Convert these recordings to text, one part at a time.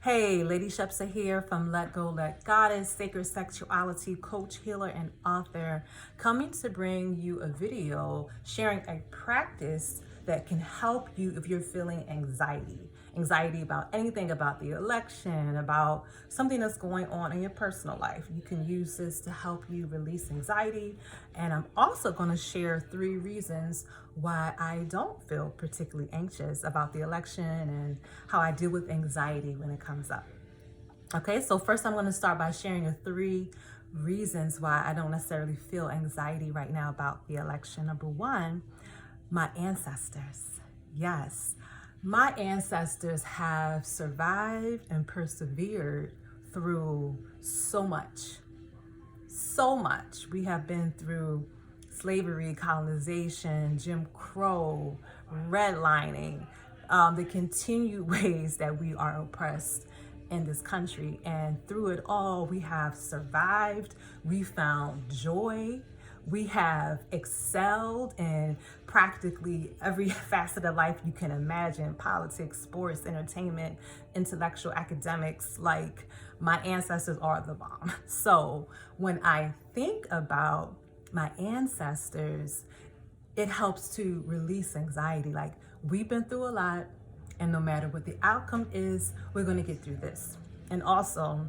Hey, Lady Shepsa here from Let Go, Let Goddess, sacred sexuality coach, healer, and author, coming to bring you a video sharing a practice that can help you if you're feeling anxiety about anything, about the election, about something that's going on in your personal life. You can use this to help you release anxiety. And I'm also going to share 3 reasons why I don't feel particularly anxious about the election and how I deal with anxiety when it comes up. Okay, so first I'm going to start by sharing the 3 reasons why I don't necessarily feel anxiety right now about the election. Number 1, my ancestors. Yes, my ancestors have survived and persevered through so much. So much. We have been through slavery, colonization, Jim Crow, redlining, the continued ways that we are oppressed in this country. And through it all, we have survived. We found joy. We have excelled in practically every facet of life you can imagine: politics, sports, entertainment, intellectual, academics. Like, my ancestors are the bomb. So when I think about my ancestors, it helps to release anxiety. Like, we've been through a lot, and no matter what the outcome is, we're going to get through this. And also,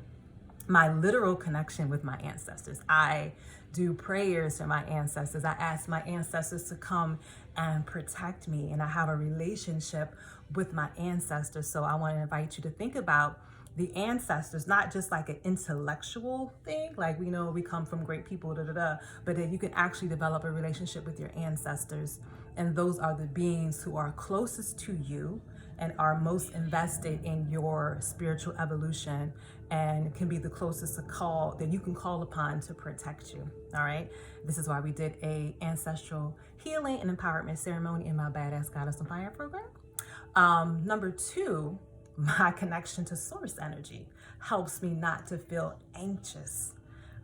my literal connection with my ancestors. I do prayers for my ancestors. I ask my ancestors to come and protect me, and I have a relationship with my ancestors. So I want to invite you to think about the ancestors, not just like an intellectual thing, like we know we come from great people, but that you can actually develop a relationship with your ancestors. And those are the beings who are closest to you and are most invested in your spiritual evolution, and can be the closest to call that you can call upon to protect you. All right. This is why we did a ancestral healing and empowerment ceremony in my Badass Goddess on Fire program. Number 2, my connection to source energy helps me not to feel anxious,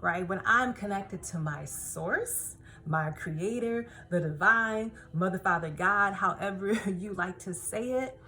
right? When I'm connected to my source, my creator, the divine, mother, father, God, however you like to say it,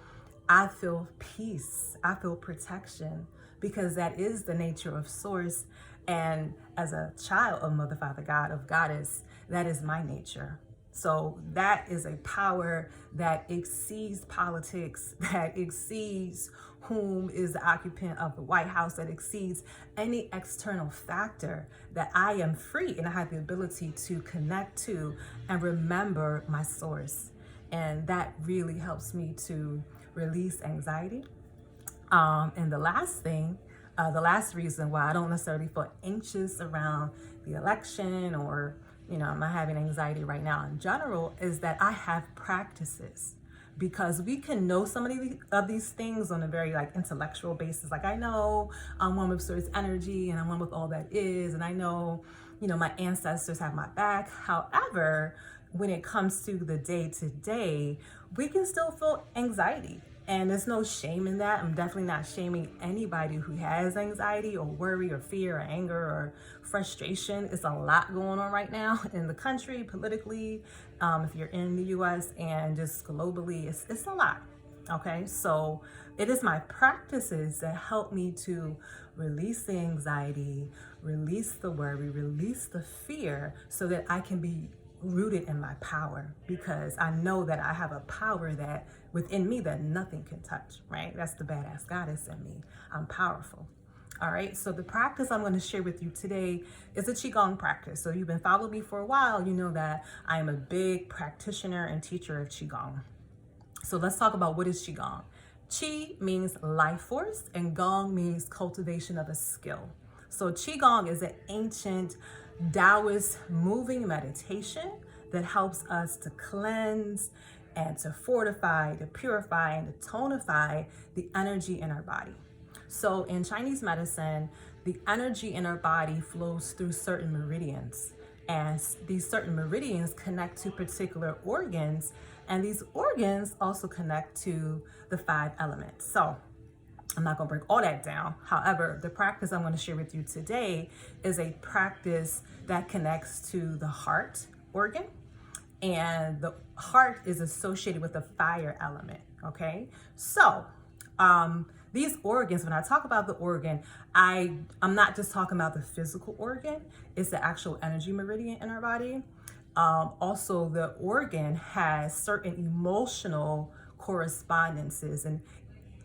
I feel peace. I feel protection, because that is the nature of source. And as a child of mother, father, God, of goddess, that is my nature. So that is a power that exceeds politics, that exceeds whom is the occupant of the White House, that exceeds any external factor, that I am free and I have the ability to connect to and remember my source. And that really helps me to release anxiety. And the last thing, the last reason why I don't necessarily feel anxious around the election, or I'm not having anxiety right now in general, is that I have practices. Because we can know some of these things on a very intellectual basis. Like, I know I'm one with source energy, and I'm one with all that is, and I know, my ancestors have my back. However, when it comes to the day to day, we can still feel anxiety. And there's no shame in that. I'm definitely not shaming anybody who has anxiety or worry or fear or anger or frustration. It's a lot going on right now in the country, politically, if you're in the US, and just globally, it's a lot. Okay, so it is my practices that help me to release the anxiety, release the worry, release the fear, so that I can be rooted in my power, because I know that I have a power that within me that nothing can touch, right? That's the badass goddess in me. I'm powerful. All right, so the practice I'm going to share with you today is a Qigong practice. So you've been following me for a while, you know that I am a big practitioner and teacher of Qigong. So let's talk about what is Qigong. Qi means life force, and Gong means cultivation of a skill. So Qigong is an ancient Taoist moving meditation that helps us to cleanse and to fortify, to purify, and to tonify the energy in our body. So in Chinese medicine, the energy in our body flows through certain meridians. And these certain meridians connect to particular organs. And these organs also connect to the 5 elements. So I'm not going to break all that down. However, the practice I'm going to share with you today is a practice that connects to the heart organ. And the heart is associated with the fire element. Okay. So These organs, when I talk about the organ, I'm not just talking about the physical organ, it's the actual energy meridian in our body. Also, the organ has certain emotional correspondences and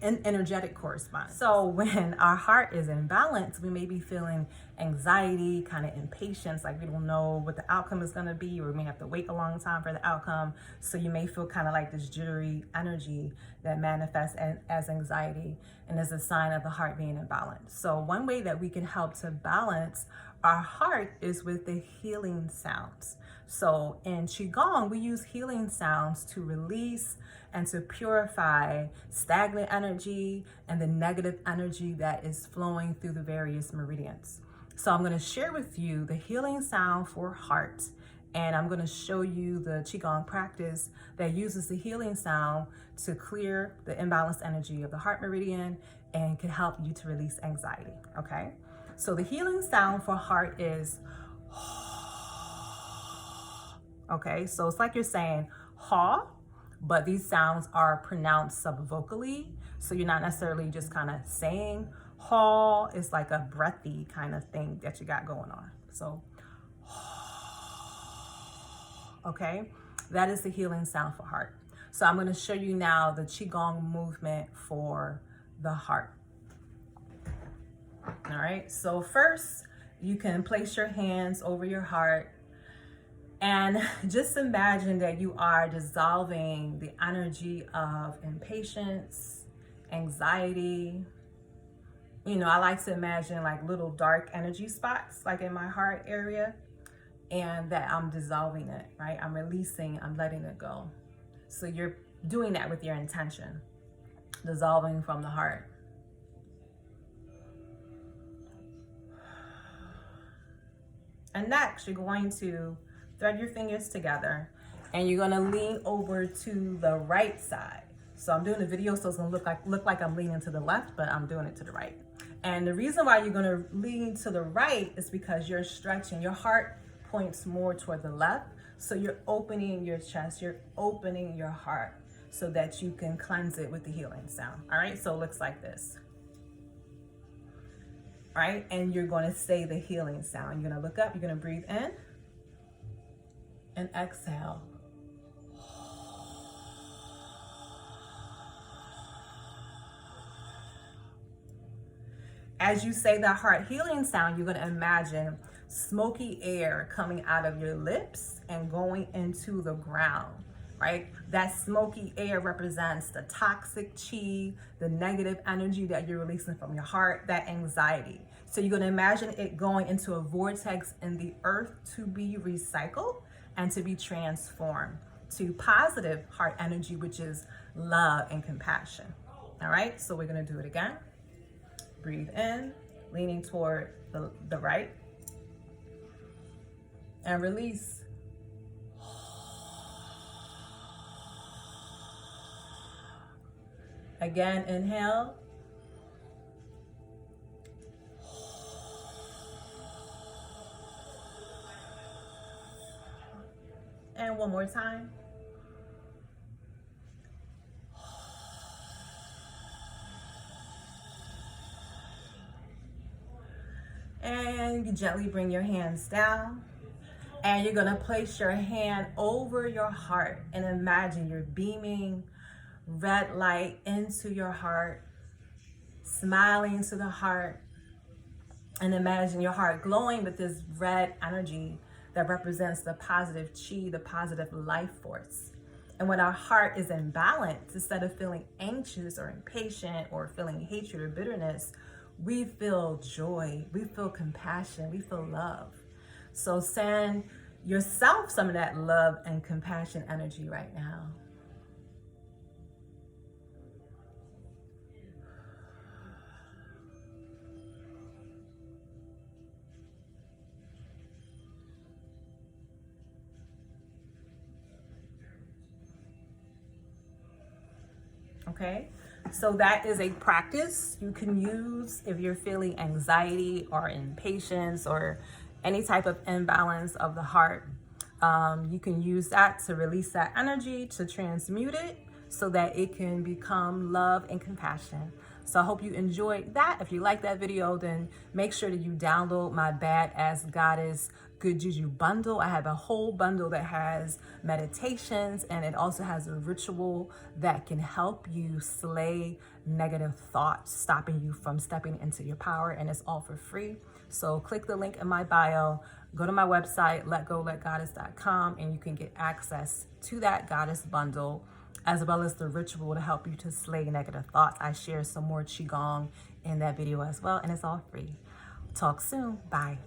energetic correspondence. So when our heart is in balance, we may be feeling anxiety, kind of impatience, like we don't know what the outcome is going to be, or we may have to wait a long time for the outcome. So you may feel kind of like this jittery energy that manifests as anxiety and is a sign of the heart being in balance. So one way that we can help to balance our heart is with the healing sounds. So in Qigong, we use healing sounds to release and to purify stagnant energy and the negative energy that is flowing through the various meridians. So I'm going to share with you the healing sound for heart, and I'm going to show you the Qigong practice that uses the healing sound to clear the imbalanced energy of the heart meridian and can help you to release anxiety. Okay, so the healing sound for heart is okay, so it's like you're saying ha, but these sounds are pronounced subvocally, so you're not necessarily just kind of saying ha. It's like a breathy kind of thing that you got going on. So okay, that is the healing sound for heart. So I'm going to show you now the Qigong movement for the heart. All right, so first you can place your hands over your heart and just imagine that you are dissolving the energy of impatience, anxiety. You know, I like to imagine like little dark energy spots like in my heart area, and that I'm dissolving it, right? I'm releasing, I'm letting it go. So you're doing that with your intention, dissolving from the heart. And next, you're going to thread your fingers together and you're gonna lean over to the right side. So I'm doing the video, so it's gonna look like I'm leaning to the left, but I'm doing it to the right. And the reason why you're gonna lean to the right is because you're stretching. Your heart points more toward the left, so you're opening your chest, you're opening your heart so that you can cleanse it with the healing sound. All right, so it looks like this. All right, and you're gonna say the healing sound. You're gonna look up, you're gonna breathe in and exhale. As you say that heart healing sound, you're going to imagine smoky air coming out of your lips and going into the ground, right? That smoky air represents the toxic chi, the negative energy that you're releasing from your heart, that anxiety. So you're going to imagine it going into a vortex in the earth to be recycled and to be transformed to positive heart energy, which is love and compassion. All right, so we're going to do it again. Breathe in, leaning toward the right, and release. Again, inhale. And one more time. And you gently bring your hands down, and you're gonna place your hand over your heart and imagine you're beaming red light into your heart, smiling to the heart, and imagine your heart glowing with this red energy that represents the positive chi, the positive life force. And when our heart is in balance, instead of feeling anxious or impatient or feeling hatred or bitterness, we feel joy, we feel compassion, we feel love. So send yourself some of that love and compassion energy right now. Okay, so that is a practice you can use if you're feeling anxiety or impatience or any type of imbalance of the heart. You can use that to release that energy, to transmute it, so that it can become love and compassion. So I hope you enjoyed that. If you like that video, then make sure that you download my Badass Goddess Good Juju bundle. I have a whole bundle that has meditations, and it also has a ritual that can help you slay negative thoughts, stopping you from stepping into your power, and it's all for free. So click the link in my bio, go to my website, letgoletgoddess.com, and you can get access to that goddess bundle, as well as the ritual to help you to slay negative thoughts. I share some more Qigong in that video as well, and it's all free. Talk soon. Bye.